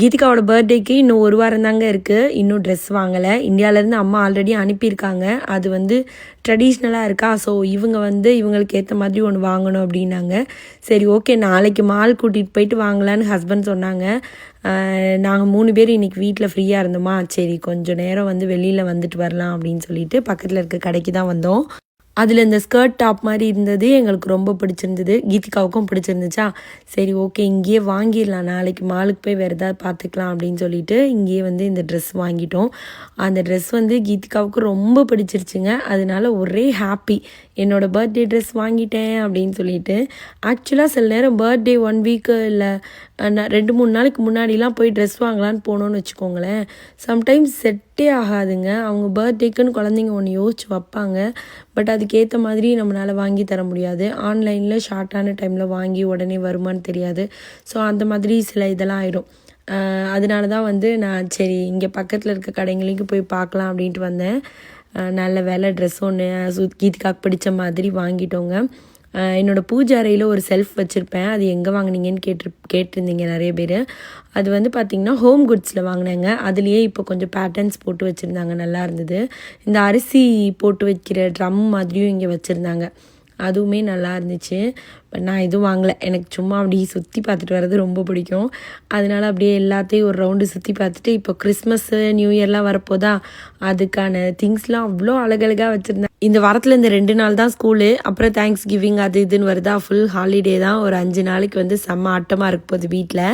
கீதிகாவோட பர்த்டேக்கு இன்னும் ஒரு வாரம் தாங்க இருக்குது. இன்னும் ட்ரெஸ் வாங்கலை. இந்தியாவிலேருந்து அம்மா ஆல்ரெடி அனுப்பியிருக்காங்க. அது வந்து ட்ரெடிஷ்னலாக இருக்கா. ஸோ இவங்க வந்து இவங்களுக்கு ஏற்ற மாதிரி ஒன்று வாங்கணும் அப்படின்னாங்க. சரி ஓகே, நாளைக்கு மால் கூட்டிகிட்டு போயிட்டு வாங்கலான்னு ஹஸ்பண்ட் சொன்னாங்க. நாங்கள் 3 பேர் இன்றைக்கி வீட்டில் ஃப்ரீயாக இருந்தோமா, சரி கொஞ்சம் நேரம் வந்து வெளியில் வந்துட்டு வரலாம் அப்படின்னு சொல்லிட்டு பக்கத்தில் இருக்க கடைக்கு தான் வந்தோம். அதில் இந்த ஸ்கர்ட் டாப் மாதிரி இருந்தது எங்களுக்கு ரொம்ப பிடிச்சிருந்தது. கீதிகாவுக்கும் பிடிச்சிருந்துச்சா, சரி ஓகே இங்கேயே வாங்கிடலாம், நாளைக்கு மாலுக்கு போய் வேறு ஏதாவது பார்த்துக்கலாம் அப்படின்னு சொல்லிட்டு இங்கேயே வந்து இந்த ட்ரெஸ் வாங்கிட்டோம். அந்த ட்ரெஸ் வந்து கீதிகாவுக்கு ரொம்ப பிடிச்சிருச்சுங்க. அதனால ஒரே ஹாப்பி, என்னோடய பர்த்டே ட்ரெஸ் வாங்கிட்டேன் அப்படின்னு சொல்லிட்டு. ஆக்சுவலாக சில நேரம் பர்த்டே 1 வீக்கு இல்லை 2-3 நாளைக்கு முன்னாடிலாம் போய் ட்ரெஸ் வாங்கலான்னு போனோன்னு வச்சுக்கோங்களேன், சம்டைம்ஸ் செட்டே ஆகாதுங்க. அவங்க பர்த்டேக்குன்னு குழந்தைங்க ஒன்று யோசிச்சு வைப்பாங்க, பட் அதுக்கேற்ற மாதிரி நம்மளால் வாங்கி தர முடியாது. ஆன்லைனில் ஷார்ட்டான டைமில் வாங்கி உடனே வருமானு தெரியாது. ஸோ அந்த மாதிரி சில இதெல்லாம் ஆகிடும். அதனால தான் வந்து நான் சரி இங்கே பக்கத்தில் இருக்க கடைங்களுக்கு போய் பார்க்கலாம் அப்படின்ட்டு வந்தேன். நல்ல வேலை ட்ரெஸ் ஒன்று கீதிகாக்கு பிடிச்ச மாதிரி வாங்கிட்டோங்க. என்னோடய பூஜை அறையில் ஒரு செல்ஃப் வச்சுருப்பேன். அது எங்கே வாங்கினீங்கன்னு கேட்டிருந்தீங்க நிறைய பேர். அது வந்து பார்த்திங்கன்னா ஹோம் குட்ஸில் வாங்கினேங்க. அதுலேயே இப்போ கொஞ்சம் பேட்டர்ன்ஸ் போட்டு வச்சுருந்தாங்க, நல்லா இருந்தது. இந்த அரிசி போட்டு வைக்கிற ட்ரம் மாதிரியும் இங்கே வச்சுருந்தாங்க, அதுவுமே நல்லா இருந்துச்சு. பட் நான் எதுவும் வாங்கலை. எனக்கு சும்மா அப்படியே சுற்றி பார்த்துட்டு வர்றது ரொம்ப பிடிக்கும். அதனால் அப்படியே எல்லாத்தையும் ஒரு ரவுண்டு சுற்றி பார்த்துட்டு, இப்போ கிறிஸ்மஸ்ஸு நியூ இயர்லாம் வரப்போதா, அதுக்கான திங்ஸ்லாம் அவ்வளோ அழகழகாக வச்சுருந்தேன். இந்த வாரத்தில் இந்த 2 நாள் தான் ஸ்கூலு, அப்புறம் தேங்க்ஸ் கிவிங் அது இதுன்னு வருதா, ஃபுல் ஹாலிடே தான். ஒரு 5 நாளைக்கு வந்து செம்ம ஆட்டமாக இருக்க போகுது வீட்டில்.